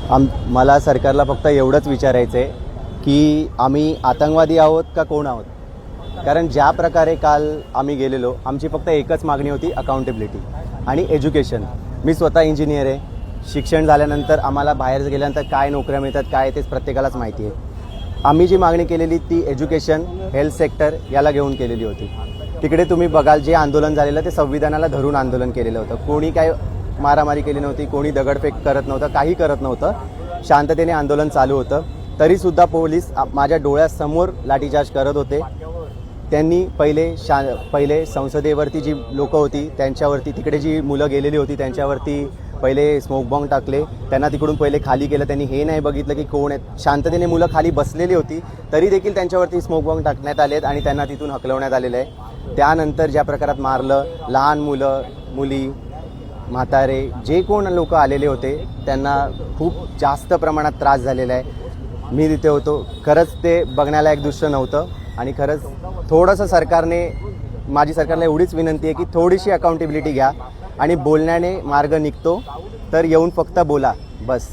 मला सरकारला फक्त एवढंच विचारायचं आहे की आम्ही आतंकवादी आहोत का कोण आहोत. कारण ज्या प्रकारे काल आम्ही गेलेलो, आमची फक्त एकच मागणी होती, अकाउंटेबिलिटी आणि एज्युकेशन. मी स्वतः इंजिनियर आहे. शिक्षण झाल्यानंतर आम्हाला बाहेर गेल्यानंतर काय नोकऱ्या मिळतात काय तेच प्रत्येकालाच माहिती आहे. आम्ही जी मागणी केलेली ती एज्युकेशन, हेल्थ सेक्टर याला घेऊन केलेली होती. तिकडे तुम्ही बघाल जे आंदोलन झालेलं ते संविधानाला धरून आंदोलन केलेलं होतं. कोणी काय मारामारी केली नव्हती, कोणी दगडफेक करत नव्हतं, काही करत नव्हतं. शांततेने आंदोलन चालू होतं. तरीसुद्धा पोलीस माझ्या डोळ्यासमोर लाठीचार्ज करत होते. त्यांनी पहिले संसदेवरती जी लोकं होती त्यांच्यावरती, तिकडे जी मुलं गेलेली होती त्यांच्यावरती पहिले स्मोक बॉम्ब टाकले. त्यांना तिकडून पहिले खाली केलं. त्यांनी हे नाही बघितलं की कोण आहेत. शांततेने मुलं खाली बसलेली होती तरी देखील त्यांच्यावरती स्मोक बॉम्ब टाकण्यात आलेत आणि त्यांना तिथून हकलवण्यात आलेलं आहे. त्यानंतर ज्या प्रकारात मारलं, लहान मुलं, मुली, म्हातारे जे कोण लोक आलेले होते त्यांना खूप जास्त प्रमाणात त्रास झालेला आहे. मी तिथे होतो. खरंच ते बघण्याला एक दृश्य नव्हतं. आणि खरंच थोडंसं माझी सरकारला एवढीच विनंती आहे की थोडीशी अकाउंटेबिलिटी घ्या आणि बोलण्याने मार्ग निघतो. तर येऊन फक्त बोला बस.